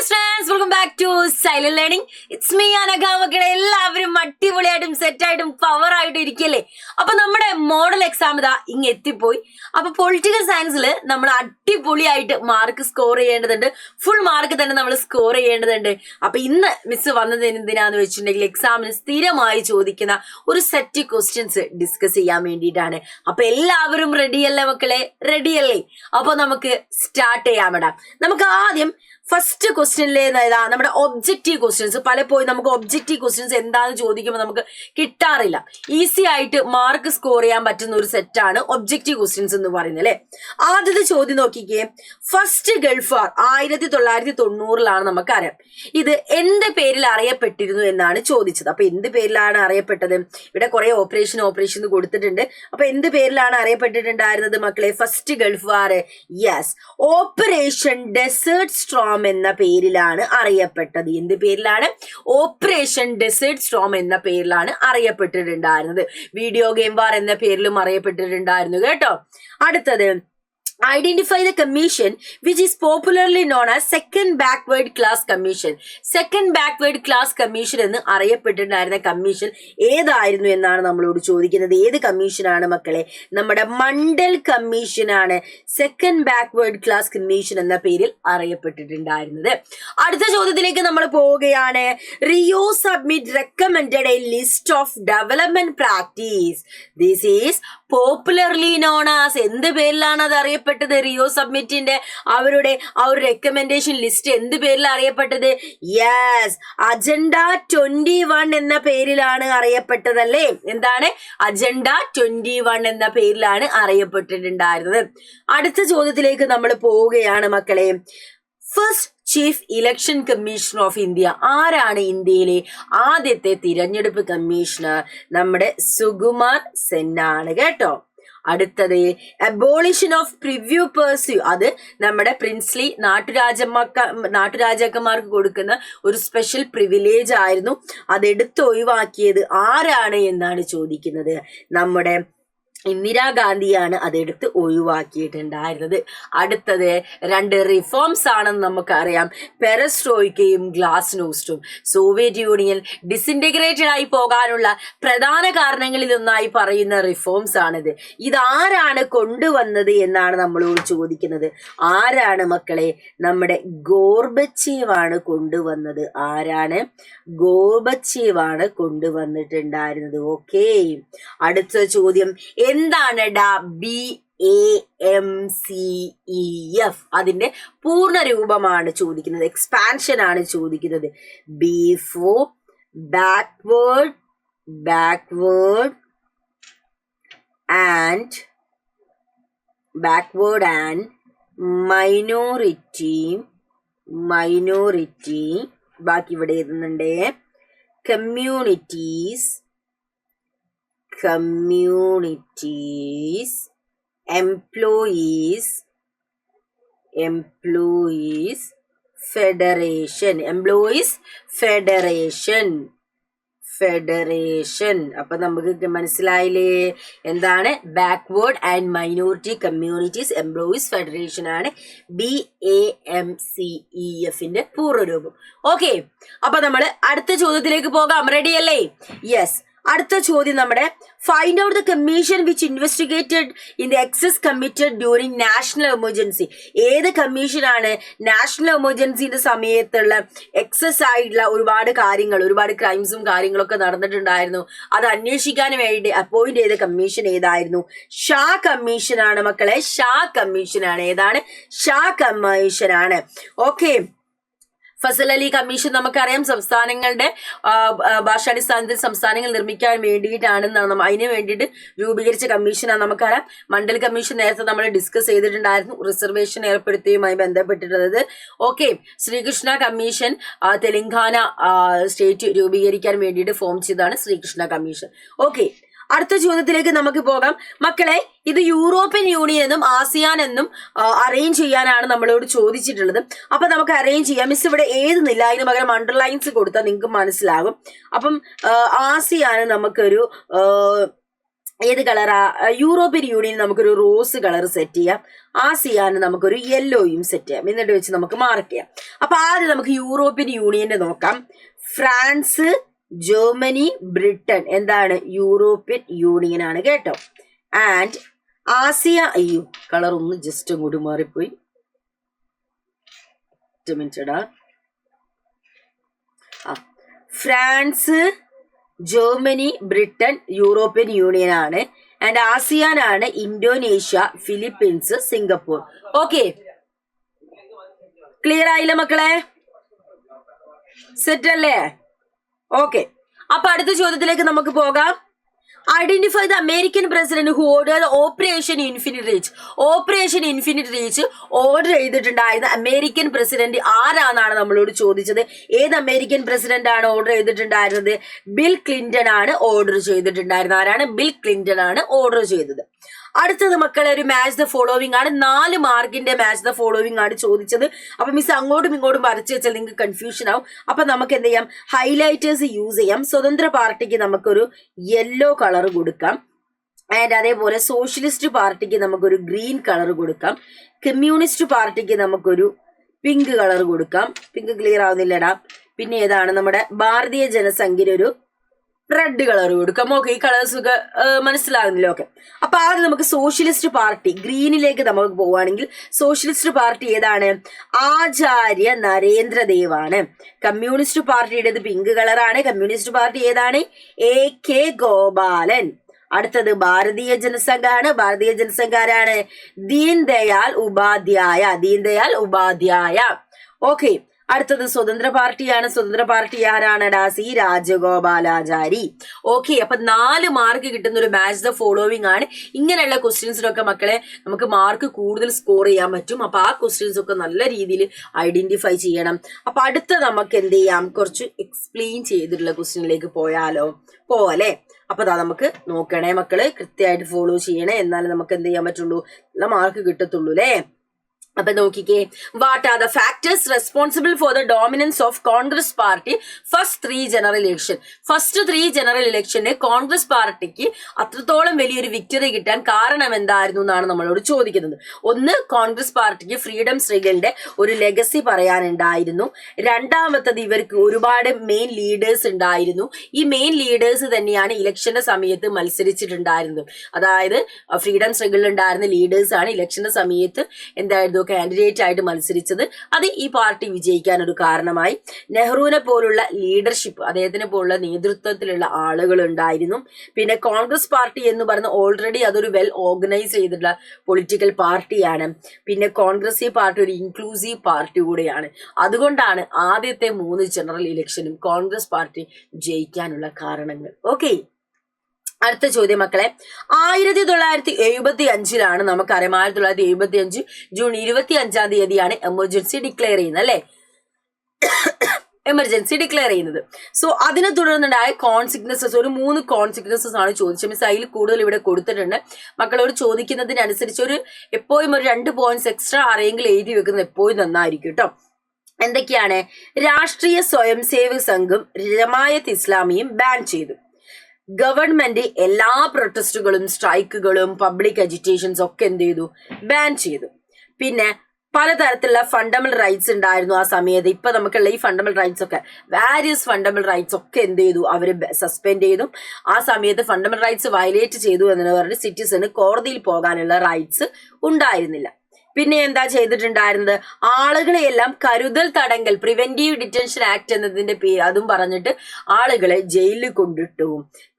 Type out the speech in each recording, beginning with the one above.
Friends, welcome back to Silent Learning. It's me Anagha. മക്കളെ എല്ലാവരും അടിപൊളിയായിട്ടും സെറ്റായിട്ടും power ആയിട്ടും ഇരിക്കല്ലേ. അപ്പൊ നമ്മുടെ മോഡൽ എക്സാം ഇതാ ഇങ്ങ് എത്തിപ്പോയി. അപ്പൊ പൊളിറ്റിക്കൽ സയൻസിൽ നമ്മൾ അടിപൊളിയായിട്ട് മാർക്ക് സ്കോർ ചെയ്യേണ്ടതുണ്ട്. ഫുൾ മാർക്ക് തന്നെ നമ്മൾ സ്കോർ ചെയ്യേണ്ടതുണ്ട്. അപ്പൊ ഇന്ന് മിസ് വന്നത് എന്തിനാന്ന് വെച്ചിട്ടുണ്ടെങ്കിൽ എക്സാമിന് സ്ഥിരമായി ചോദിക്കുന്ന ഒരു സെറ്റ് ക്വസ്റ്റ്യൻസ് ഡിസ്കസ് ചെയ്യാൻ വേണ്ടിയിട്ടാണ്. അപ്പൊ എല്ലാവരും റെഡിയല്ലേ മക്കളെ? റെഡിയല്ലേ? അപ്പൊ നമുക്ക് സ്റ്റാർട്ട് ചെയ്യാം മേഡം. നമുക്ക് ആദ്യം ഫസ്റ്റ് ക്വസ്റ്റ്യനിലെ നമ്മുടെ ഒബ്ജക്റ്റീവ് ക്വസ്റ്റ്യൻസ്. പലപ്പോഴും നമുക്ക് ഒബ്ജക്റ്റീവ് ക്വസ്റ്റ്യൻസ് എന്താന്ന് ചോദിക്കുമ്പോൾ നമുക്ക് കിട്ടാറില്ല. ഈസി ആയിട്ട് മാർക്ക് സ്കോർ ചെയ്യാൻ പറ്റുന്ന ഒരു സെറ്റാണ് ഒബ്ജക്റ്റീവ് ക്വസ്റ്റ്യൻസ് എന്ന് പറയുന്നത് അല്ലെ. ആദ്യത്തെ ചോദ്യം നോക്കിക്കേ. ഫസ്റ്റ് ഗൾഫ് വാർ 1990 നമുക്കറിയാം. ഇത് എന്ത് പേരിൽ അറിയപ്പെട്ടിരുന്നു എന്നാണ് ചോദിച്ചത്. അപ്പൊ എന്ത് പേരിലാണ് അറിയപ്പെട്ടത്? ഇവിടെ കുറെ ഓപ്പറേഷൻ കൊടുത്തിട്ടുണ്ട്. അപ്പൊ എന്ത് പേരിലാണ് അറിയപ്പെട്ടിട്ടുണ്ടായിരുന്നത് മക്കളെ? ഫസ്റ്റ് ഗൾഫ് വാർ, യെസ്, ഓപ്പറേഷൻ ഡെസേർട്ട് സ്ട്രോം എന്ന പേരിലാണ് അറിയപ്പെട്ടത്. എന്ത് പേരിലാണ്? ഓപ്പറേഷൻ ഡെസേർട്ട് സ്ട്രോം എന്ന പേരിലാണ് അറിയപ്പെട്ടിട്ടുണ്ടായിരുന്നത്. വീഡിയോ ഗെയിം വാർ എന്ന പേരിലും അറിയപ്പെട്ടിട്ടുണ്ടായിരുന്നു കേട്ടോ. അടുത്തത്, identify the commission which is popularly known as second backward class commission. Second backward class commission എന്ന് അറിയപ്പെട്ടിട്ടുണ്ടായിരുന്ന കമ്മീഷൻ ഏതായിരുന്നു എന്നാണ് നമ്മളോട് ചോദിക്കുന്നത്. ഏത് കമ്മീഷനാണ് മക്കളെ? നമ്മുടെ മണ്ഡൽ കമ്മീഷനാണ് സെക്കൻഡ് ബാക്ക്വേർഡ് ക്ലാസ് കമ്മീഷൻ എന്ന പേരിൽ അറിയപ്പെട്ടിട്ടുണ്ടായിരുന്നത്. അടുത്ത ചോദ്യത്തിലേക്ക് നമ്മൾ പോവുകയാണ്. Rio submit recommended A list of development practice. This is popularly known as. എന്ത് പേരിലാണ് അത് അറിയപ്പെട്ടത്? റിയോ സബ്മിറ്റിന്റെ അവരുടെ ആ ഒരു റെക്കമെൻഡേഷൻ ലിസ്റ്റ് എന്ത് പേരിൽ അറിയപ്പെട്ടത്? യെസ്, അജണ്ട 21 എന്ന പേരിലാണ് അറിയപ്പെട്ടതല്ലേ. എന്താണ്? അജണ്ട 21 എന്ന പേരിലാണ് അറിയപ്പെട്ടിട്ടുണ്ടായിരുന്നത്. അടുത്ത ചോദ്യത്തിലേക്ക് നമ്മൾ പോവുകയാണ് മക്കളെ. First chief election commissioner of India ആരാണ്? ഇന്ത്യയിലെ ആദ്യത്തെ തിരഞ്ഞെടുപ്പ് കമ്മീഷണർ നമ്മുടെ സുകുമാർ സെൻ ആണ് കേട്ടോ. അടുത്തത്, അബോളിഷൻ ഓഫ് പ്രിവ്യൂ പെർസ്യൂ. അത് നമ്മുടെ പ്രിൻസ്ലി നാട്ടുരാജാക്കന്മാർക്ക് കൊടുക്കുന്ന ഒരു സ്പെഷ്യൽ പ്രിവിലേജ് ആയിരുന്നു. അതെടുത്ത് ഒഴിവാക്കിയത് ആരാണ് എന്നാണ് ചോദിക്കുന്നത്. നമ്മുടെ ഇന്ദിരാഗാന്ധിയാണ് അതെടുത്ത് ഒഴിവാക്കിയിട്ടുണ്ടായിരുന്നത്. അടുത്തത്, 2 റിഫോംസ് ആണെന്ന് നമുക്കറിയാം. പെരസ്ട്രോയ്ക്കയും ഗ്ലാസ്നോസ്റ്റും. സോവിയറ്റ് യൂണിയൻ ഡിസിൻറ്റഗ്രേറ്റഡ് ആയി പോകാനുള്ള പ്രധാന കാരണങ്ങളിൽ ഒന്നായി പറയുന്ന റിഫോംസ് ആണിത്. ഇതാരാണ് കൊണ്ടുവന്നത് എന്നാണ് നമ്മളോട് ചോദിക്കുന്നത്. ആരാണ് മക്കളെ? നമ്മുടെ ഗോർബച്ചേവ് ആണ് കൊണ്ടുവന്നത്. ആരാണ്? ഗോർബച്ചേവ് ആണ് കൊണ്ടുവന്നിട്ടുണ്ടായിരുന്നത്. ഓക്കെ. അടുത്ത ചോദ്യം, എന്താണ് BAMCEF? അതിന്റെ പൂർണ്ണ രൂപമാണ് ചോദിക്കുന്നത്. എക്സ്പാൻഷൻ ആണ് ചോദിക്കുന്നത്. B for backward and minority. ബാക്കി ഇവിടെ എഴുതുന്നുണ്ട്. communities, employees, federation. അപ്പൊ നമുക്ക് മനസ്സിലായില്ലേ എന്താണ്? Backward and minority communities employees federation ആണ് BAMCEFന്റെ പൂർണ്ണരൂപം. ഓക്കെ. അപ്പൊ നമ്മൾ അടുത്ത ചോദ്യത്തിലേക്ക് പോകാം. റെഡി അല്ലേ? യെസ്. അടുത്ത ചോദ്യം നമ്മുടെ, find out the commission which investigated in the excess committed during national emergency. ഏത് കമ്മീഷനാണ് നാഷണൽ എമർജൻസിന്റെ സമയത്തുള്ള എക്സസ് ആയിട്ടുള്ള ഒരുപാട് ക്രൈംസും കാര്യങ്ങളൊക്കെ നടന്നിട്ടുണ്ടായിരുന്നു. അത് അന്വേഷിക്കാൻ വേണ്ടി അപ്പോയിന്റ് ചെയ്ത കമ്മീഷൻ ഏതായിരുന്നു? ഷാ കമ്മീഷനാണ് മക്കളെ. ഷാ കമ്മീഷനാണ്. ഏതാണ്? ഷാ കമ്മീഷനാണ്. ഓക്കെ. ഫസൽ അലി കമ്മീഷൻ നമുക്കറിയാം. സംസ്ഥാനങ്ങളുടെ ഭാഷാടിസ്ഥാനത്തിൽ സംസ്ഥാനങ്ങൾ നിർമ്മിക്കാൻ വേണ്ടിയിട്ടാണ് അതിന് വേണ്ടിയിട്ട് രൂപീകരിച്ച കമ്മീഷനാണ് നമുക്കറിയാം. മണ്ഡൽ കമ്മീഷൻ നേരത്തെ നമ്മൾ ഡിസ്കസ് ചെയ്തിട്ടുണ്ടായിരുന്നു. റിസർവേഷൻ ഏർപ്പെടുത്തിയുമായി ബന്ധപ്പെട്ടിട്ടുള്ളത്. Okay. Srikrishna commission Telangana state രൂപീകരിക്കാൻ വേണ്ടിയിട്ട് ഫോം ചെയ്തതാണ് ശ്രീകൃഷ്ണ കമ്മീഷൻ. ഓക്കെ. അടുത്ത ചോദ്യത്തിലേക്ക് നമുക്ക് പോകാം മക്കളെ. ഇത് യൂറോപ്യൻ യൂണിയൻ എന്നും ആസിയാൻ എന്നും അറേഞ്ച് ചെയ്യാനാണ് നമ്മളോട് ചോദിച്ചിട്ടുള്ളത്. അപ്പൊ നമുക്ക് അറേഞ്ച് ചെയ്യാം. മിസ് ഇവിടെ എഴുതുന്നില്ല, അതിന് പകരം അണ്ടർലൈൻസ് കൊടുത്താൽ നിങ്ങൾക്ക് മനസ്സിലാകും. അപ്പം ആസിയാന് നമുക്കൊരു ഏത് കളറാ? യൂറോപ്യൻ യൂണിയൻ നമുക്കൊരു റോസ് കളർ സെറ്റ് ചെയ്യാം, ആസിയാന് നമുക്കൊരു യെല്ലോയും സെറ്റ് ചെയ്യാം. എന്നിട്ട് വെച്ച് നമുക്ക് മാർക്ക് ചെയ്യാം. അപ്പൊ ആദ്യം നമുക്ക് യൂറോപ്യൻ യൂണിയന്റെ നോക്കാം. ഫ്രാൻസ്, ജർമ്മനി, ബ്രിട്ടൻ എന്താണ്? യൂറോപ്യൻ യൂണിയൻ ആണ് കേട്ടോ. ആൻഡ് ആസിയ, അയ്യോ കളർ ഒന്ന് ജസ്റ്റ് അങ്ങോട്ട് മാറിപ്പോയി, France, Germany, Britain European union ആണ്. ആൻഡ് ആസിയാൻ ആണ് Indonesia, Philippines, Singapore. Okay, clear ആയില്ല മക്കളെ? സെറ്റ് അല്ലേ? ഓക്കെ, അപ്പൊ അടുത്ത ചോദ്യത്തിലേക്ക് നമുക്ക് പോകാം. Identify the American president who order operation infinite reach. Operation infinite reach order ചെയ്തിട്ടുണ്ടായിരുന്ന അമേരിക്കൻ പ്രസിഡന്റ് ആരാന്നാണ് നമ്മളോട് ചോദിച്ചത്. ഏത് അമേരിക്കൻ പ്രസിഡന്റ് ആണ് ഓർഡർ ചെയ്തിട്ടുണ്ടായിരുന്നത്? ബിൽ ക്ലിന്റൺ ആണ് ഓർഡർ ചെയ്തിട്ടുണ്ടായിരുന്നത്. ആരാണ്? ബിൽ ക്ലിന്റൺ ആണ് ഓർഡർ ചെയ്തത്. അടുത്തത് മക്കളെ ഒരു മാച്ച് ദ ഫോളോവിംഗ് ആണ്. 4 മാർക്കിന്റെ മാച്ച് ദ ഫോളോവിംഗ് ആണ് ചോദിച്ചത്. അപ്പൊ മിസ് അങ്ങോട്ടും ഇങ്ങോട്ടും വരച്ചു വെച്ചാൽ നിങ്ങൾക്ക് കൺഫ്യൂഷൻ ആവും. അപ്പൊ നമുക്ക് എന്ത് ചെയ്യാം? ഹൈലൈറ്റേഴ്സ് യൂസ് ചെയ്യാം. സ്വതന്ത്ര പാർട്ടിക്ക് നമുക്കൊരു യെല്ലോ കളർ കൊടുക്കാം. ആൻഡ് അതേപോലെ സോഷ്യലിസ്റ്റ് പാർട്ടിക്ക് നമുക്കൊരു ഗ്രീൻ കളർ കൊടുക്കാം. കമ്മ്യൂണിസ്റ്റ് പാർട്ടിക്ക് നമുക്കൊരു പിങ്ക് കളർ കൊടുക്കാം. പിങ്ക് ക്ലിയർ ആവുന്നില്ലടാ. പിന്നെ ഏതാണ്? നമ്മുടെ ഭാരതീയ ജനസംഘിന് ഒരു റെഡ് കളർ കൊടുക്കാം. ഓക്കെ, ഈ കളേഴ്സ് ഒക്കെ മനസ്സിലാകുന്നില്ല. ഓക്കെ, അപ്പൊ ആദ്യം നമുക്ക് സോഷ്യലിസ്റ്റ് പാർട്ടി ഗ്രീനിലേക്ക് നമുക്ക് പോവുകയാണെങ്കിൽ സോഷ്യലിസ്റ്റ് പാർട്ടി ഏതാണ്? ആചാര്യ നരേന്ദ്രദേവ് ആണ്. കമ്മ്യൂണിസ്റ്റ് പാർട്ടിയുടേത് പിങ്ക് കളറാണ്. കമ്മ്യൂണിസ്റ്റ് പാർട്ടി ഏതാണ്? AK ഗോപാലൻ. അടുത്തത് ഭാരതീയ ജനസംഘാണ്. ഭാരതീയ ജനസംഘ ആരാണ്? ദീൻ ദയാൽ ഉപാധ്യായ. ദീൻ ദയാൽ ഉപാധ്യായ. ഓക്കെ, അടുത്തത് സ്വതന്ത്ര പാർട്ടിയാണ്. സ്വതന്ത്ര പാർട്ടി ആരാണ്? സി രാജഗോപാലാചാരി. ഓക്കെ, അപ്പൊ 4 മാർക്ക് കിട്ടുന്ന ഒരു മാച്ച് ദ ഫോളോവിംഗ് ആണ്. ഇങ്ങനെയുള്ള ക്വസ്റ്റ്യൻസിനൊക്കെ മക്കളെ നമുക്ക് മാർക്ക് കൂടുതൽ സ്കോർ ചെയ്യാൻ പറ്റും. അപ്പൊ ആ ക്വസ്റ്റ്യൻസ് ഒക്കെ നല്ല രീതിയിൽ ഐഡന്റിഫൈ ചെയ്യണം. അപ്പൊ അടുത്ത നമുക്ക് എന്ത് ചെയ്യാം? കുറച്ച് എക്സ്പ്ലെയിൻ ചെയ്തിട്ടുള്ള ക്വസ്റ്റ്യനിലേക്ക് പോവല്ലേ? അപ്പൊ അതാ നമുക്ക് നോക്കണേ മക്കള്, കൃത്യമായിട്ട് ഫോളോ ചെയ്യണേ, എന്നാലും നമുക്ക് എന്ത് ചെയ്യാൻ പറ്റുള്ളൂ? നല്ല മാർക്ക് കിട്ടത്തുള്ളൂ അല്ലേ? അപ്പൊ നോക്കിക്കേ, what are the factors responsible for the dominance of Congress party first 3 general election. First 3 general ഇലക്ഷന് കോൺഗ്രസ് പാർട്ടിക്ക് അത്രത്തോളം വലിയൊരു വിക്ടറി കിട്ടാൻ കാരണം എന്തായിരുന്നു എന്നാണ് നമ്മളോട് ചോദിക്കുന്നത്. ഒന്ന്, കോൺഗ്രസ് പാർട്ടിക്ക് ഫ്രീഡം സ്ട്രഗിളിന്റെ ഒരു ലെഗസി പറയാനുണ്ടായിരുന്നു. രണ്ടാമത്തത്, ഇവർക്ക് ഒരുപാട് മെയിൻ ലീഡേഴ്സ് ഉണ്ടായിരുന്നു. ഈ മെയിൻ ലീഡേഴ്സ് തന്നെയാണ് ഇലക്ഷന്റെ സമയത്ത് മത്സരിച്ചിട്ടുണ്ടായിരുന്നത്. അതായത് ഫ്രീഡം സ്ട്രഗിളിൽ ഉണ്ടായിരുന്ന ലീഡേഴ്സ് ആണ് ഇലക്ഷന്റെ സമയത്ത് എന്തായിരുന്നു? കാൻഡിഡേറ്റ് ആയിട്ട് മത്സരിച്ചത്. അത് ഈ പാർട്ടി വിജയിക്കാൻ ഒരു കാരണമായി. നെഹ്റുവിനെ പോലുള്ള ലീഡർഷിപ്പ്, അദ്ദേഹത്തിനെ പോലുള്ള നേതൃത്വത്തിലുള്ള ആളുകൾ ഉണ്ടായിരുന്നു. പിന്നെ കോൺഗ്രസ് പാർട്ടി എന്ന് പറയുന്ന ഓൾറെഡി അതൊരു വെൽ ഓർഗനൈസ് ചെയ്തിട്ടുള്ള പൊളിറ്റിക്കൽ പാർട്ടിയാണ്. പിന്നെ കോൺഗ്രസ് ഈ പാർട്ടി ഒരു ഇൻക്ലൂസീവ് പാർട്ടി കൂടെയാണ്. അതുകൊണ്ടാണ് ആദ്യത്തെ 3 ജനറൽ ഇലക്ഷനും കോൺഗ്രസ് പാർട്ടി ജയിക്കാനുള്ള കാരണങ്ങൾ. ഓക്കെ, അടുത്ത ചോദ്യം മക്കളെ, 1975 നമുക്കറിയാം. 1975 ജൂൺ 25 തീയതിയാണ് എമർജൻസി ഡിക്ലെയർ ചെയ്യുന്നത് അല്ലെ? എമർജൻസി ഡിക്ലെയർ ചെയ്യുന്നത്. സോ അതിനെ തുടർന്നുണ്ടായ കോൺസിക്വൻസസ്, ഒരു 3 കോൺസിക്വൻസസ് ആണ് ചോദിച്ചത്. മിസ് അതിൽ കൂടുതൽ ഇവിടെ കൊടുത്തിട്ടുണ്ട്. മക്കളോട് ചോദിക്കുന്നതിനനുസരിച്ച് എപ്പോഴും ഒരു 2 പോയിന്റ്സ് എക്സ്ട്രാ ആരെങ്കിലും എഴുതി വെക്കുന്നത് എപ്പോഴും നന്നായിരിക്കും കേട്ടോ. എന്തൊക്കെയാണ്? രാഷ്ട്രീയ സ്വയം സേവക് സംഘം ജമായത്ത് ഇസ്ലാമിയും ബാൻ ചെയ്തു. ഗവൺമെന്റ് എല്ലാ പ്രൊട്ടസ്റ്റുകളും സ്ട്രൈക്കുകളും പബ്ലിക് അജിറ്റേഷൻസ് ഒക്കെ എന്ത് ചെയ്തു? ബാൻ ചെയ്തു. പിന്നെ പലതരത്തിലുള്ള ഫണ്ടമെന്റൽ റൈറ്റ്സ് ഉണ്ടായിരുന്നു ആ സമയത്ത്. ഇപ്പൊ നമുക്കുള്ള ഈ ഫണ്ടമെന്റൽ റൈറ്റ്സ് ഒക്കെ, വാരിയസ് ഫണ്ടമെന്റൽ റൈറ്റ്സ് ഒക്കെ എന്ത് ചെയ്തു? അവര് സസ്പെൻഡ് ചെയ്തു. ആ സമയത്ത് ഫണ്ടമെന്റൽ റൈറ്റ്സ് വയലേറ്റ് ചെയ്തു എന്ന് പറഞ്ഞ് സിറ്റിസന് കോടതിയിൽ പോകാനുള്ള റൈറ്റ്സ് ഉണ്ടായിരുന്നില്ല. പിന്നെ എന്താ ചെയ്തിട്ടുണ്ടായിരുന്നത്? ആളുകളെയെല്ലാം കരുതൽ തടങ്കൽ, പ്രിവെന്റീവ് ഡിറ്റൻഷൻ ആക്ട് എന്നതിന്റെ പേര് അതും പറഞ്ഞിട്ട് ആളുകളെ ജയിലിൽ കൊണ്ടിട്ടു.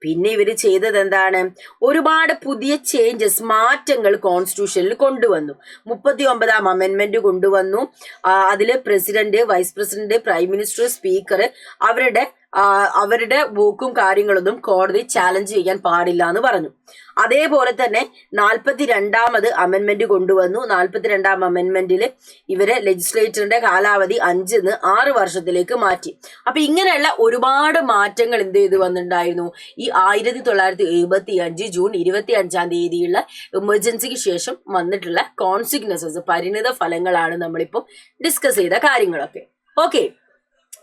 പിന്നെ ഇവര് ചെയ്തത് എന്താണ്? ഒരുപാട് പുതിയ ചേഞ്ചസ്, മാറ്റങ്ങൾ കോൺസ്റ്റിറ്റ്യൂഷനിൽ കൊണ്ടുവന്നു. 39ാം അമെന്റ്മെന്റ് കൊണ്ടുവന്നു. അതില് president, vice president, prime minister, speaker അവരുടെ വോക്കും കാര്യങ്ങളൊന്നും കോടതി ചാലഞ്ച് ചെയ്യാൻ പാടില്ല എന്ന് പറഞ്ഞു. അതേപോലെ തന്നെ 42ാമത് അമെന്റ്മെന്റ് കൊണ്ടുവന്നു. 42ാം അമെന്റ്മെന്റിൽ ഇവരെ ലെജിസ്ലേച്ചറിന്റെ കാലാവധി 5 നിന്ന് 6 വർഷത്തിലേക്ക് മാറ്റി. അപ്പൊ ഇങ്ങനെയുള്ള ഒരുപാട് മാറ്റങ്ങൾ എന്ത് ചെയ്ത് വന്നിട്ടുണ്ടായിരുന്നു? ഈ 1975 ജൂൺ 25 തീയതിയുള്ള എമർജൻസിക്ക് ശേഷം വന്നിട്ടുള്ള കോൺസിക്വൻസസ്, പരിണിത ഫലങ്ങളാണ് നമ്മളിപ്പോ ഡിസ്കസ് ചെയ്ത കാര്യങ്ങളൊക്കെ. ഓക്കെ,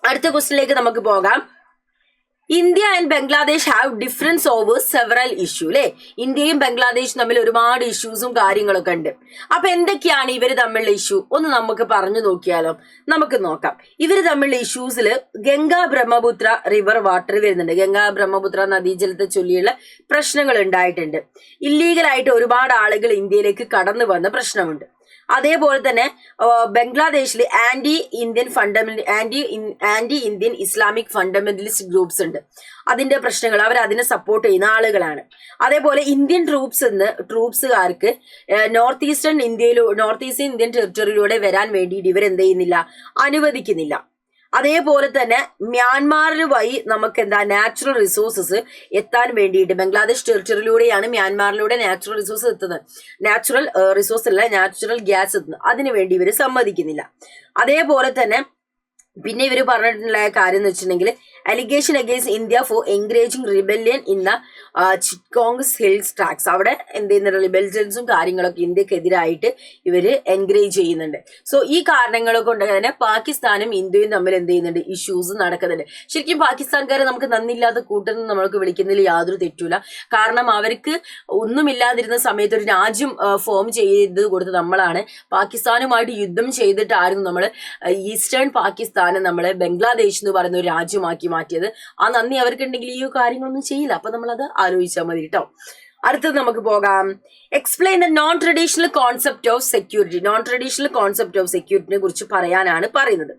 അടുത്ത ക്വസ്റ്റ്യനിലേക്ക് നമുക്ക് പോകാം. India and Bangladesh have difference over several issue അല്ലെ. ഇന്ത്യയും ബംഗ്ലാദേശും തമ്മിൽ ഒരുപാട് ഇഷ്യൂസും കാര്യങ്ങളൊക്കെ ഉണ്ട്. അപ്പൊ എന്തൊക്കെയാണ് ഇവര് തമ്മിലുള്ള ഇഷ്യൂ ഒന്ന് നമുക്ക് പറഞ്ഞു നോക്കിയാലോ. നമുക്ക് നോക്കാം. ഇവര് തമ്മിലുള്ള ഇഷ്യൂസിൽ ഗംഗാ ബ്രഹ്മപുത്ര റിവർ വാട്ടർ വരുന്നുണ്ട്. ഗംഗാ ബ്രഹ്മപുത്ര നദീജലത്തെ ചൊല്ലിയുള്ള പ്രശ്നങ്ങൾ ഉണ്ടായിട്ടുണ്ട്. ഇല്ലീഗലായിട്ട് ഒരുപാട് ആളുകൾ ഇന്ത്യയിലേക്ക് കടന്നു വന്ന പ്രശ്നമുണ്ട്. അതേപോലെ തന്നെ ബംഗ്ലാദേശിൽ anti Indian Islamic fundamentalist groups ഉണ്ട്. അതിന്റെ പ്രശ്നങ്ങൾ അവർ അതിനെ സപ്പോർട്ട് ചെയ്യുന്ന ആളുകളാണ്. അതേപോലെ ഇന്ത്യൻ ട്രൂപ്സുകാർക്ക് നോർത്ത് ഈസ്റ്റേൺ ഇന്ത്യൻ ടെറിട്ടറിയിലൂടെ വരാൻ വേണ്ടിയിട്ട് ഇവരെന്ത് ചെയ്യുന്നില്ല, അനുവദിക്കുന്നില്ല. അതേപോലെ തന്നെ മ്യാൻമാർ വഴി നമുക്ക് നാച്ചുറൽ റിസോഴ്സസ് എത്താൻ വേണ്ടിയിട്ട് ബംഗ്ലാദേശ് ടെറിട്ടറിയിലൂടെയാണ് മ്യാൻമാറിലൂടെ നാച്ചുറൽ റിസോഴ്സ് എത്തുന്നത്. നാച്ചുറൽ ഗ്യാസ് എത്തുന്നത്. അതിനു വേണ്ടി ഇവർ സമ്മതിക്കുന്നില്ല. അതേപോലെ തന്നെ പിന്നെ ഇവർ പറഞ്ഞിട്ടുള്ള കാര്യം എന്ന് വെച്ചിട്ടുണ്ടെങ്കിൽ allegation against India for encouraging rebellion in the Chittagongs hills tracts. അവിടെ എന്ത് ചെയ്യുന്നുണ്ട്, റിബല്യൻസും കാര്യങ്ങളൊക്കെ ഇന്ത്യക്കെതിരായിട്ട് ഇവര് എൻകറേജ് ചെയ്യുന്നുണ്ട്. സോ ഈ കാരണങ്ങൾ കൊണ്ട് തന്നെ പാകിസ്ഥാനും ഇന്ത്യയും തമ്മിൽ എന്ത് ചെയ്യുന്നുണ്ട്, ഇഷ്യൂസ് നടക്കുന്നുണ്ട്. ശരിക്കും പാകിസ്ഥാൻകാരെ നമുക്ക് നന്ദിയില്ലാത്ത കൂട്ടെന്ന് നമ്മൾക്ക് വിളിക്കുന്നതിൽ യാതൊരു തെറ്റൂല. കാരണം അവർക്ക് ഒന്നുമില്ലാതിരുന്ന സമയത്ത് ഒരു രാജ്യം ഫോം ചെയ്ത് കൊടുത്ത് നമ്മളാണ്. പാകിസ്ഥാനുമായിട്ട് യുദ്ധം ചെയ്തിട്ടായിരുന്നു നമ്മൾ ഈസ്റ്റേൺ പാകിസ്ഥാനെ നമ്മളെ ബംഗ്ലാദേശ് എന്ന് പറയുന്ന ഒരു രാജ്യമാക്കി മാറ്റിയത്. ആ നന്ദി അവർക്കുണ്ടെങ്കിൽ ഈ കാര്യങ്ങളൊന്നും ചെയ്യില്ല. അപ്പൊ നമ്മളത് ആലോചിച്ചാൽ മതി കേട്ടോ. അടുത്തത് നമുക്ക് പോകാം. Explain the non traditional concept of security. Non traditional concept of സെക്യൂരിറ്റിനെ കുറിച്ച് പറയാനാണ് പറയുന്നത്.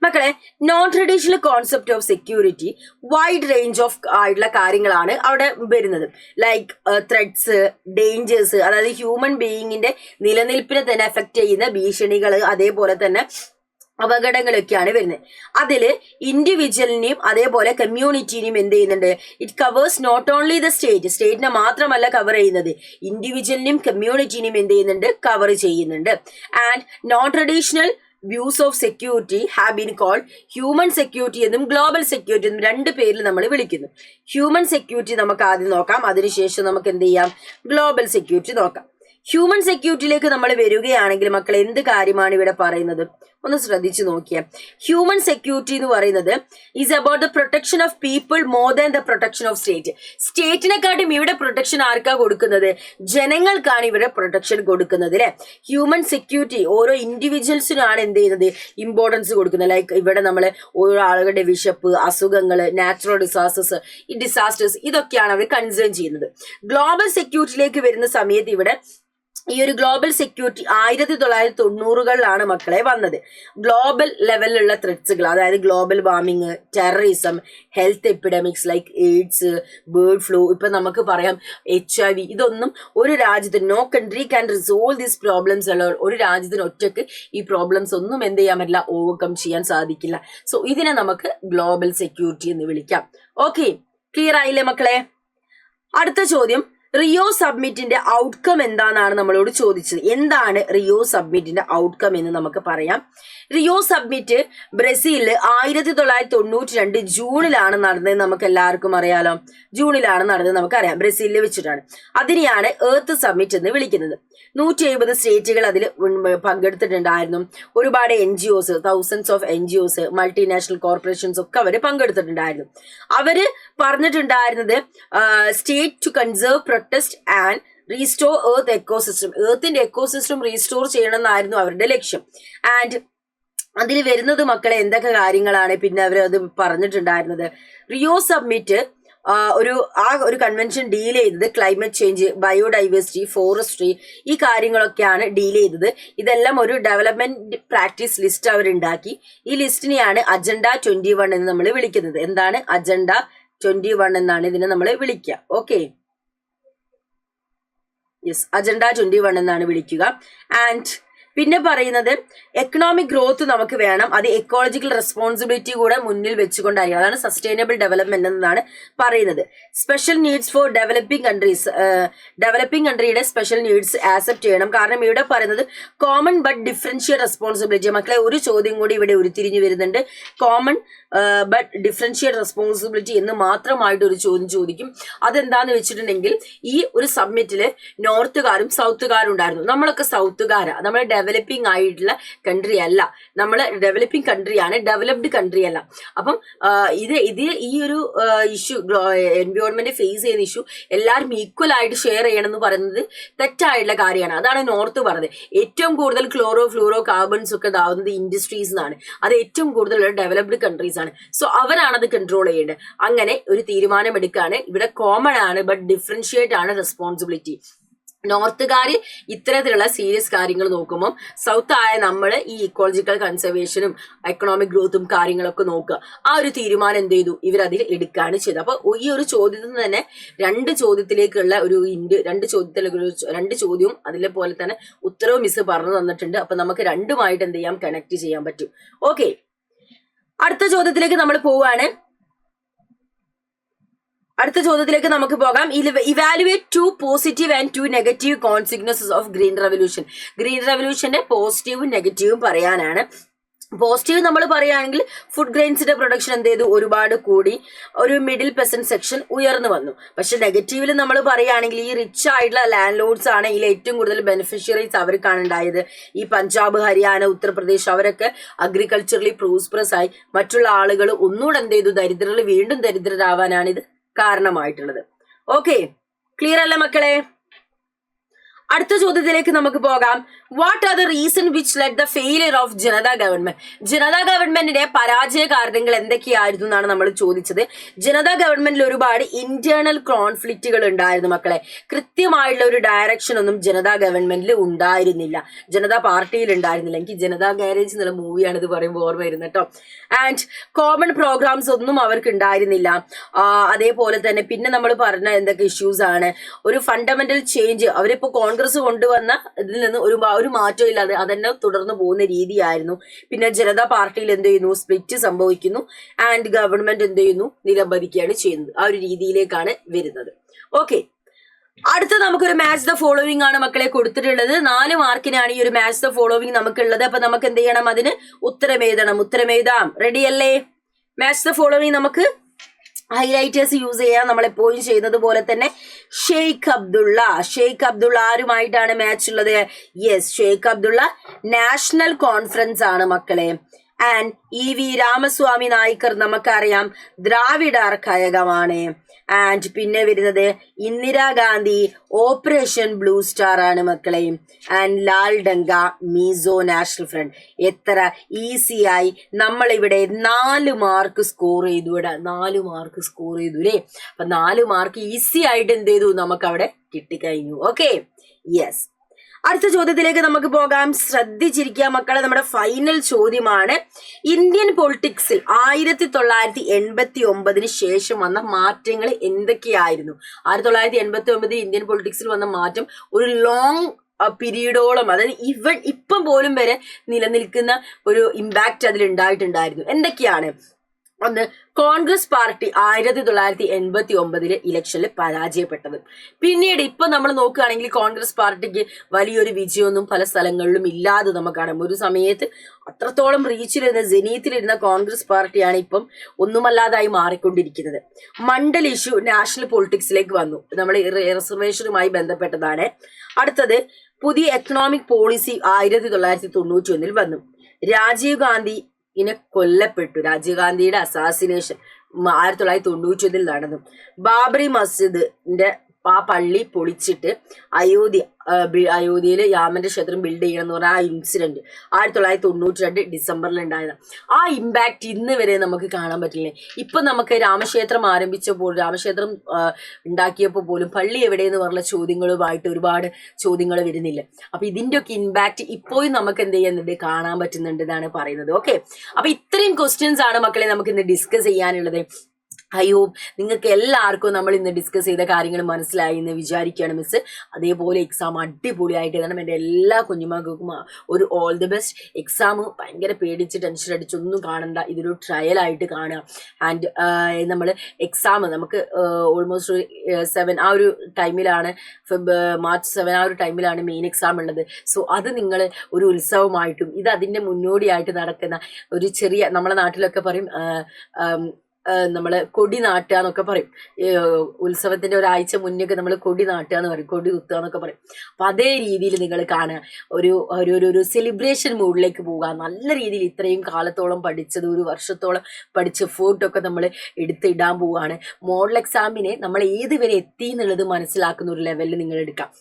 മക്കളെ, non traditional concept of security wide range of ആയിട്ടുള്ള കാര്യങ്ങളാണ് അവിടെ വരുന്നത്. ലൈക്ക് ത്രെഡ്സ്, ഡേഞ്ചേഴ്സ്, അതായത് ഹ്യൂമൻ ബീയിങ്ങിന്റെ നിലനിൽപ്പിനെ തന്നെ എഫക്ട് ചെയ്യുന്ന ഭീഷണികൾ, അതേപോലെ തന്നെ അപകടങ്ങളൊക്കെയാണ് വരുന്നത്. അതില് ഇൻഡിവിജ്വലിനെയും അതേപോലെ കമ്മ്യൂണിറ്റിനെയും എന്ത് ചെയ്യുന്നുണ്ട്, it covers not only the സ്റ്റേറ്റിനെ മാത്രമല്ല കവർ ചെയ്യുന്നത്, ഇൻഡിവിജ്വലിനെയും കമ്മ്യൂണിറ്റിനെയും എന്ത് ചെയ്യുന്നുണ്ട്, കവർ ചെയ്യുന്നുണ്ട്. And non traditional views of security have been called human security എന്നും ഗ്ലോബൽ സെക്യൂരിറ്റി എന്നും രണ്ട് പേരിൽ നമ്മൾ വിളിക്കുന്നു. ഹ്യൂമൻ സെക്യൂരിറ്റി നമുക്ക് ആദ്യം നോക്കാം, അതിനുശേഷം നമുക്ക് എന്ത് ചെയ്യാം, ഗ്ലോബൽ സെക്യൂരിറ്റി നോക്കാം. ഹ്യൂമൻ സെക്യൂരിറ്റിയിലേക്ക് നമ്മൾ വരികയാണെങ്കിൽ മക്കൾ എന്ത് കാര്യമാണ് ഇവിടെ പറയുന്നത് ഒന്ന് ശ്രദ്ധിച്ചു നോക്കിയാൽ. ഹ്യൂമൻ സെക്യൂരിറ്റി എന്ന് പറയുന്നത് is about the protection of people more than the protection of state. സ്റ്റേറ്റിനെക്കാട്ടും ഇവിടെ പ്രൊട്ടക്ഷൻ ആർക്കാ കൊടുക്കുന്നത്, ജനങ്ങൾക്കാണ് ഇവിടെ പ്രൊട്ടക്ഷൻ കൊടുക്കുന്നത് അല്ലെ. ഹ്യൂമൻ സെക്യൂരിറ്റി ഓരോ ഇൻഡിവിജ്വൽസിനാണ് എന്ത് ചെയ്യുന്നത്, ഇമ്പോർട്ടൻസ് കൊടുക്കുന്നത്. ലൈക്ക് ഇവിടെ നമ്മൾ ഓരോ ആളുകളുടെ വിശപ്പ്, അസുഖങ്ങൾ, നാച്ചുറൽ ഡിസാസ്റ്റേഴ്സ് ഇതൊക്കെയാണ് അവർ കൺസേൺ ചെയ്യുന്നത്. ഗ്ലോബൽ സെക്യൂരിറ്റിയിലേക്ക് വരുന്ന സമയത്ത് ഇവിടെ ഈ ഒരു ഗ്ലോബൽ സെക്യൂരിറ്റി 1990-കളിലാണ് മക്കളെ വന്നത്. ഗ്ലോബൽ ലെവലിലുള്ള ത്രെറ്റ്സുകൾ, അതായത് global warming, terrorism, health epidemics like AIDS, bird flu, ഇപ്പൊ നമുക്ക് പറയാം HIV, ഇതൊന്നും ഒരു രാജ്യത്തിന് no country can resolve these problems ഉള്ള ഒരു രാജ്യത്തിന് ഒറ്റയ്ക്ക് ഈ പ്രോബ്ലംസ് ഒന്നും എന്ത് ചെയ്യാൻ പറ്റില്ല, ഓവർകം ചെയ്യാൻ സാധിക്കില്ല. സോ ഇതിനെ നമുക്ക് ഗ്ലോബൽ സെക്യൂരിറ്റി എന്ന് വിളിക്കാം. ഓക്കെ, ക്ലിയർ ആയില്ലേ മക്കളെ? അടുത്ത ചോദ്യം, റിയോ സബ്മിറ്റിന്റെ ഔട്ട്കം എന്താണെന്നാണ് നമ്മളോട് ചോദിച്ചത്. എന്താണ് റിയോ സബ്മിറ്റിന്റെ ഔട്ട്കം എന്ന് നമുക്ക് പറയാം. റിയോ സബ്മിറ്റ് ബ്രസീലില് 1992 ജൂണിലാണ് നടന്നത്. നമുക്ക് എല്ലാവർക്കും അറിയാലോ, ജൂണിലാണ് നടന്നത്, നമുക്കറിയാം, ബ്രസീലിൽ വെച്ചിട്ടാണ്. അതിനെയാണ് എർത്ത് സബ്മിറ്റ് എന്ന് വിളിക്കുന്നത്. 170 സ്റ്റേറ്റുകൾ അതിൽ പങ്കെടുത്തിട്ടുണ്ടായിരുന്നു. ഒരുപാട് NGOs, thousands of NGOs, multinational corporations ഒക്കെ അവര് പങ്കെടുത്തിട്ടുണ്ടായിരുന്നു. അവര് പറഞ്ഞിട്ടുണ്ടായിരുന്നത് state to conserve, protest and restore earth ecosystem. എർത്തിന്റെ എക്കോസിസ്റ്റം റീസ്റ്റോർ ചെയ്യണമെന്നായിരുന്നു അവരുടെ ലക്ഷ്യം. ആൻഡ് അതിൽ വരുന്നത് മക്കളെ എന്തൊക്കെ കാര്യങ്ങളാണ് പിന്നെ അവർ അത് പറഞ്ഞിട്ടുണ്ടായിരുന്നത്. റിയോ സബ്മിറ്റ് ഒരു കൺവെൻഷൻ ഡീൽ ചെയ്തത് ക്ലൈമറ്റ് ചേഞ്ച്, ബയോഡൈവേഴ്സിറ്റി, ഫോറസ്ട്രി, ഈ കാര്യങ്ങളൊക്കെയാണ് ഡീൽ ചെയ്തത്. ഇതെല്ലാം ഒരു ഡെവലപ്മെന്റ് പ്രാക്ടീസ് ലിസ്റ്റ് അവരുണ്ടാക്കി. ഈ ലിസ്റ്റിനെയാണ് അജണ്ട 21 എന്ന് നമ്മൾ വിളിക്കുന്നത്. എന്താണ് അജണ്ട 21 എന്നാണ് ഇതിനെ നമ്മൾ വിളിക്കുക. ഓക്കെ, യെസ്, അജണ്ട 21 എന്നാണ് വിളിക്കുക. ആൻഡ് പിന്നെ പറയുന്നത് എക്കണോമിക് ഗ്രോത്ത് നമുക്ക് വേണം, അത് എക്കോളജിക്കൽ റെസ്പോൺസിബിലിറ്റി കൂടെ മുന്നിൽ വെച്ചുകൊണ്ടായിരിക്കും. അതാണ് സസ്റ്റൈനബിൾ ഡെവലപ്മെന്റ് എന്നാണ് പറയുന്നത്. Special needs for developing countries, developing കൺട്രിയുടെ സ്പെഷ്യൽ നീഡ്സ് ആക്സെപ്റ്റ് ചെയ്യണം. കാരണം ഇവിടെ പറയുന്നത് കോമൺ ബട്ട് ഡിഫറൻഷ്യൽ റെസ്പോൺസിബിലിറ്റി. മക്കളെ ഒരു ചോദ്യം കൂടി ഇവിടെ ഉരുത്തിരിഞ്ഞു വരുന്നുണ്ട്. കോമൺ ബട്ട് ഡിഫറൻഷ്യൽ റെസ്പോൺസിബിലിറ്റി എന്ന് മാത്രമായിട്ട് ഒരു ചോദ്യം ചോദിക്കും. അതെന്താന്ന് വെച്ചിട്ടുണ്ടെങ്കിൽ ഈ ഒരു സബ്മിറ്റില് നോർത്തുകാരും സൗത്തുകാരും ഉണ്ടായിരുന്നു. നമ്മളൊക്കെ സൗത്തുകാരാ, നമ്മളെ ഡെവലപ്പിംഗ് ആയിട്ടുള്ള കൺട്രി അല്ല, നമ്മൾ ഡെവലപ്പിംഗ് കൺട്രിയാണ്, ഡെവലപ്ഡ് കൺട്രി അല്ല. അപ്പം ഇത് ഈ ഒരു ഇഷ്യൂ, എൻവയോൺമെന്റ് ഫേസ് ചെയ്യുന്ന ഇഷ്യൂ എല്ലാവരും ഈക്വൽ ആയിട്ട് ഷെയർ ചെയ്യണം എന്ന് പറയുന്നത് തെറ്റായിട്ടുള്ള കാര്യമാണ്. അതാണ് നോർത്ത് പറഞ്ഞത്. ഏറ്റവും കൂടുതൽ ക്ലോറോ ഫ്ലൂറോ കാർബൺസ് ഒക്കെ ഇതാവുന്നത് ഇൻഡസ്ട്രീസ് എന്നാണ്. അത് ഏറ്റവും കൂടുതൽ ഡെവലപ്ഡ് കൺട്രീസ് ആണ്. സോ അവരാണ് അത് കൺട്രോൾ ചെയ്യേണ്ടത്. അങ്ങനെ ഒരു തീരുമാനം എടുക്കുകയാണ്. ഇവിടെ കോമൺ ആണ്, ബട്ട് ഡിഫറൻഷിയേറ്റ് ആണ് റെസ്പോൺസിബിലിറ്റി. നോർത്തുകാര് ഇത്തരത്തിലുള്ള സീരിയസ് കാര്യങ്ങൾ നോക്കുമ്പോൾ സൗത്ത് ആയ നമ്മൾ ഈ ഇക്കോളജിക്കൽ കൺസർവേഷനും എക്കണോമിക് ഗ്രോത്തും കാര്യങ്ങളൊക്കെ നോക്കുക. ആ ഒരു തീരുമാനം എന്ത് ചെയ്തു, ഇവരതിൽ എടുക്കുകയാണ് ചെയ്തത്. അപ്പൊ ഈ ഒരു ചോദ്യത്തിൽ നിന്ന് തന്നെ രണ്ട് ചോദ്യത്തിലേക്കുള്ള ഒരു രണ്ട് ചോദ്യവും അതിലെ പോലെ തന്നെ ഉത്തരവും മിസ് പറഞ്ഞു തന്നിട്ടുണ്ട്. അപ്പൊ നമുക്ക് രണ്ടുമായിട്ട് എന്ത് ചെയ്യാം, കണക്ട് ചെയ്യാൻ പറ്റും. ഓക്കെ, അടുത്ത ചോദ്യത്തിലേക്ക് നമ്മൾ പോവുകയാണ്. അടുത്ത ചോദ്യത്തിലേക്ക് നമുക്ക് പോകാം. Evaluate 2 positive and 2 negative consequences of green revolution. Green റെവല്യൂഷന്റെ പോസിറ്റീവും നെഗറ്റീവും പറയാനാണ്. പോസിറ്റീവ് നമ്മൾ പറയുകയാണെങ്കിൽ ഫുഡ് ഗ്രെയിൻസിന്റെ പ്രൊഡക്ഷൻ എന്ത് ചെയ്തു, ഒരുപാട് കൂടി, ഒരു മിഡിൽ പെസന്റ് സെക്ഷൻ ഉയർന്നു വന്നു. പക്ഷെ നെഗറ്റീവിൽ നമ്മൾ പറയുകയാണെങ്കിൽ ഈ റിച്ച് ആയിട്ടുള്ള ലാൻഡ് ലോഡ്സ് ആണ് ഇതിൽ ഏറ്റവും കൂടുതൽ ബെനിഫിഷ്യറീസ് അവർക്കാണ് ഉണ്ടായത്. ഈ പഞ്ചാബ്, ഹരിയാന, ഉത്തർപ്രദേശ് അവരൊക്കെ അഗ്രികൾച്ചറലി പ്രോസ്പെറസ് ആയി. മറ്റുള്ള ആളുകൾ ഒന്നുകൂടെ എന്ത് ചെയ്തു, ദരിദ്രരിൽ വീണ്ടും ദരിദ്രരാവാനാണ് ഇത് കാരണമായിട്ടുള്ളത്. ഓക്കെ, ക്ലിയർ അല്ലേ മക്കളെ? അടുത്ത ചോദ്യത്തിലേക്ക് നമുക്ക് പോകാം. What are the reason which lead the failure of Janata government? Janata ഗവൺമെന്റിന്റെ പരാജയ കാരണങ്ങൾ എന്തൊക്കെയായിരുന്നു എന്നാണ് നമ്മൾ ചോദിച്ചത്. ജനതാ ഗവൺമെന്റിൽ ഒരുപാട് ഇന്റേണൽ കോൺഫ്ലിക്റ്റുകൾ ഉണ്ടായിരുന്നു മക്കളെ. കൃത്യമായിട്ടുള്ള ഒരു ഡയറക്ഷൻ ഒന്നും ജനതാ ഗവൺമെന്റിൽ ഉണ്ടായിരുന്നില്ല, ജനതാ പാർട്ടിയിൽ ഉണ്ടായിരുന്നില്ല. എനിക്ക് ജനതാ ഗാരേജ് എന്നുള്ള മൂവിയാണ് ഇത് പറയുമ്പോൾ ഓർമ്മ വരുന്നത് കേട്ടോ. ആൻഡ് കോമൺ പ്രോഗ്രാംസ് ഒന്നും അവർക്ക് ഉണ്ടായിരുന്നില്ല. അതേപോലെ തന്നെ പിന്നെ നമ്മൾ പറഞ്ഞ എന്തൊക്കെ ഇഷ്യൂസ് ആണ്, ഒരു ഫണ്ടമെന്റൽ ചേഞ്ച് അവരിപ്പോ കോൺഗ്രസ് കൊണ്ടുവന്ന ഇതിൽ നിന്ന് ഒരു മാറ്റം ഇല്ലാതെ അതന്നെ തുടർന്ന് പോകുന്ന രീതിയായിരുന്നു. പിന്നെ ജനതാ പാർട്ടിയിൽ എന്ത് ചെയ്യുന്നു, സ്പ്ലിറ്റ് സംഭവിക്കുന്നു. ആൻഡ് ഗവൺമെന്റ് എന്ത് ചെയ്യുന്നു, നിലംപതിക്കുകയാണ് ചെയ്യുന്നത്. ആ ഒരു രീതിയിലേക്കാണ് വരുന്നത്. ഓക്കെ, അടുത്ത നമുക്കൊരു മാച്ച് ദ ഫോളോവിംഗ് ആണ് മക്കളെ കൊടുത്തിട്ടുള്ളത്. 4 മാർക്കിനാണ് ഈ ഒരു മാച്ച് ദ ഫോളോവിംഗ് നമുക്കുള്ളത്. അപ്പൊ നമുക്ക് എന്ത് ചെയ്യണം, അതിന് ഉത്തരമെഴുതാം. റെഡി അല്ലേ? മാച്ച് ദ ഫോളോവിംഗ് നമുക്ക് ഹൈലൈറ്റേഴ്സ് യൂസ് ചെയ്യാൻ നമ്മൾ എപ്പോഴും ചെയ്യുന്നത് പോലെ തന്നെ ഷെയ്ഖ് അബ്ദുള്ള ആരുമായിട്ടാണ് മാച്ച് ഉള്ളത്? യെസ്, ഷെയ്ഖ് അബ്ദുള്ള നാഷണൽ കോൺഫറൻസ് ആണ് മക്കളെ. ആൻഡ് EV രാമസ്വാമി നായ്ക്കർ നമുക്കറിയാം ദ്രാവിഡ കഴകമാണ്. ആൻഡ് പിന്നെ വരുന്നത് ഇന്ദിരാഗാന്ധി ഓപ്പറേഷൻ ബ്ലൂ സ്റ്റാർ ആണ് മക്കളെ. And Laldenga Mizo national front. എത്ര ഈസി ആയി നമ്മൾ ഇവിടെ 4 മാർക്ക് സ്കോർ ചെയ്തു. 4 മാർക്ക് സ്കോർ ചെയ്തു അല്ലേ? അപ്പൊ 4 മാർക്ക് ഈസി ആയിട്ട് എന്ത് ചെയ്തു, നമുക്ക് അവിടെ കിട്ടിക്കഴിഞ്ഞു. Okay, yes. അടുത്ത ചോദ്യത്തിലേക്ക് നമുക്ക് പോകാം. ശ്രദ്ധിച്ചിരിക്കുക മക്കളെ, നമ്മുടെ ഫൈനൽ ചോദ്യമാണ്. ഇന്ത്യൻ പൊളിറ്റിക്സിൽ 1989 ശേഷം വന്ന മാറ്റങ്ങൾ എന്തൊക്കെയായിരുന്നു? 1989 ഇന്ത്യൻ പൊളിറ്റിക്സിൽ വന്ന മാറ്റം ഒരു ലോങ് പീരീഡോളം, അതായത് ഇപ്പം പോലും വരെ നിലനിൽക്കുന്ന ഒരു ഇമ്പാക്റ്റ് അതിൽ ഉണ്ടായിട്ടുണ്ടായിരുന്നു. എന്തൊക്കെയാണ്? ഒന്ന്, കോൺഗ്രസ് പാർട്ടി 1989 ഇലക്ഷനിൽ പരാജയപ്പെട്ടത്. പിന്നീട് ഇപ്പൊ നമ്മൾ നോക്കുകയാണെങ്കിൽ കോൺഗ്രസ് പാർട്ടിക്ക് വലിയൊരു വിജയമൊന്നും പല സ്ഥലങ്ങളിലും ഇല്ലാതെ നമുക്ക് കാണാം. ഒരു സമയത്ത് അത്രത്തോളം റീച്ചിലിരുന്ന, ജനീത്തിലിരുന്ന കോൺഗ്രസ് പാർട്ടിയാണ് ഇപ്പം ഒന്നുമല്ലാതായി മാറിക്കൊണ്ടിരിക്കുന്നത്. മണ്ഡൽ ഇഷ്യൂ നാഷണൽ പൊളിറ്റിക്സിലേക്ക് വന്നു. നമ്മൾ റിസർവേഷനുമായി ബന്ധപ്പെട്ടതാണ്. അടുത്തത്, പുതിയ എക്കണോമിക് പോളിസി 1991 വന്നു. രാജീവ് ഗാന്ധി കൊല്ലപ്പെട്ടു. രാജീവ് ഗാന്ധിയുടെ അസാസിനേഷൻ 1991 നടന്നു. ബാബറി മസ്ജിദിന്റെ ആ പള്ളി പൊളിച്ചിട്ട് അയോധ്യയിൽ രാമന്റെ ക്ഷേത്രം ബിൽഡ് ചെയ്യണം എന്ന് പറഞ്ഞ ആ ഇൻസിഡന്റ് 1992 ഡിസംബറിൽ ഉണ്ടായത്. ആ ഇമ്പാക്ട് ഇന്ന് വരെ നമുക്ക് കാണാൻ പറ്റില്ലേ? ഇപ്പൊ നമുക്ക് രാമക്ഷേത്രം ആരംഭിച്ചപ്പോൾ, രാമക്ഷേത്രം ഉണ്ടാക്കിയപ്പോൾ പോലും പള്ളി എവിടെയെന്ന് പറഞ്ഞ ചോദ്യങ്ങളുമായിട്ട് ഒരുപാട് ചോദ്യങ്ങൾ വരുന്നില്ല. അപ്പൊ ഇതിന്റെ ഒക്കെ ഇമ്പാക്ട് ഇപ്പോഴും നമുക്ക് എന്ത് ചെയ്യുന്നുണ്ട്, കാണാൻ പറ്റുന്നുണ്ട് എന്നാണ് പറയുന്നത്. ഓക്കെ, അപ്പൊ ഇത്രയും ക്വസ്റ്റ്യൻസ് ആണ് മക്കളെ നമുക്ക് ഇന്ന് ഡിസ്കസ് ചെയ്യാനുള്ളത്. ഐ ഹോപ്പ് നിങ്ങൾക്ക് എല്ലാവർക്കും നമ്മൾ ഇന്ന് ഡിസ്കസ് ചെയ്ത കാര്യങ്ങൾ മനസ്സിലായി എന്ന് വിചാരിക്കുകയാണ് മിസ്. അതേപോലെ എക്സാം അടിപൊളിയായിട്ട് എഴുതണം. എൻ്റെ എല്ലാ കുഞ്ഞുമക്കൾക്കും ഒരു ഓൾ ദി ബെസ്റ്റ്. എക്സാം ഭയങ്കര പേടിച്ച് ടെൻഷൻ അടിച്ചൊന്നും കാണണ്ട, ഇതൊരു ട്രയലായിട്ട് കാണുക. ആൻഡ് നമ്മൾ എക്സാം നമുക്ക് ഓൾമോസ്റ്റ് 7 ആ ഒരു ടൈമിലാണ്, മാർച്ച് 7 ആ ഒരു ടൈമിലാണ് മെയിൻ എക്സാം ഉള്ളത്. സോ അത് നിങ്ങൾ ഒരു ഉത്സവമായിട്ടും ഇത് അതിൻ്റെ മുന്നോടിയായിട്ട് നടക്കുന്ന ഒരു ചെറിയ, നമ്മളെ നാട്ടിലൊക്കെ പറയും നമ്മൾ കൊടി നാട്ടുക എന്നൊക്കെ പറയും. ഉത്സവത്തിന്റെ ഒരാഴ്ച മുന്നൊക്കെ നമ്മൾ കൊടി നാട്ടുക എന്ന് പറയും, കൊടി കുത്തുക എന്നൊക്കെ പറയും. അപ്പൊ അതേ രീതിയിൽ നിങ്ങൾ കാണുക, ഒരു ഒരു സെലിബ്രേഷൻ മൂഡിലേക്ക് പോവുക. നല്ല രീതിയിൽ ഇത്രയും കാലത്തോളം പഠിച്ചത്, ഒരു വർഷത്തോളം പഠിച്ച ഫോട്ടോക്കെ നമ്മൾ എടുത്തിടാൻ പോവുകയാണ്. മോഡൽ എക്സാമിന് നമ്മൾ ഏത് വരെ എത്തി എന്നുള്ളത് മനസ്സിലാക്കുന്ന ഒരു ലെവലിൽ നിങ്ങൾ എടുക്കാം.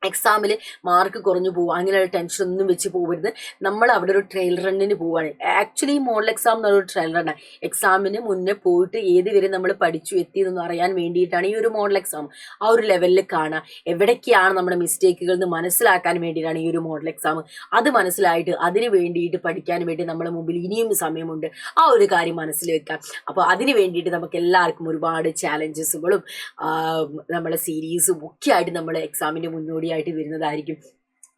എക്സാമിൽ മാർക്ക് കുറഞ്ഞു പോവുക, അങ്ങനെയുള്ള ടെൻഷൻ ഒന്നും വെച്ച് പോകരുത്. നമ്മൾ അവിടെ ഒരു ട്രയൽ റണ്ണിന് പോവുകയാണ്. ആക്ച്വലി ഈ മോഡൽ എക്സാം എന്നൊരു ട്രയൽ റണ്ണാണ്. എക്സാമിന് മുന്നേ പോയിട്ട് ഏത് വരെ നമ്മൾ പഠിച്ചു എത്തിയെന്ന് അറിയാൻ വേണ്ടിയിട്ടാണ് ഈ ഒരു മോഡൽ എക്സാം. ആ ഒരു ലെവലിൽ കാണുക, എവിടേക്കാണ് നമ്മുടെ മിസ്റ്റേക്കുകൾ എന്ന് മനസ്സിലാക്കാൻ വേണ്ടിയിട്ടാണ് ഈ ഒരു മോഡൽ എക്സാം. അത് മനസ്സിലായിട്ട് അതിന് വേണ്ടിയിട്ട് പഠിക്കാൻ വേണ്ടി നമ്മുടെ മുമ്പിൽ ഇനിയും സമയമുണ്ട്. ആ ഒരു കാര്യം മനസ്സിൽ വെക്കാം. അപ്പോൾ അതിന് വേണ്ടിയിട്ട് നമുക്ക് എല്ലാവർക്കും ഒരുപാട് ചാലഞ്ചസുകളും നമ്മളെ സീരീസും ഒക്കെ ആയിട്ട് നമ്മൾ എക്സാമിൻ്റെ മുന്നോടിയായിട്ട് വരുന്നതായിരിക്കും.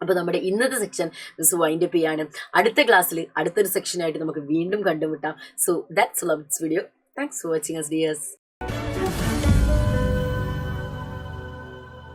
അപ്പോൾ നമ്മുടെ ഇന്നത്തെ സെക്ഷൻ മിസ് വൈൻഡപ്പ് ചെയ്യാണ്. അടുത്ത ക്ലാസ്സിൽ അടുത്തൊരു സെക്ഷനായിട്ട് നമുക്ക് വീണ്ടും കണ്ടുമുട്ടാം. So that's love this video. Thanks for watching as dears.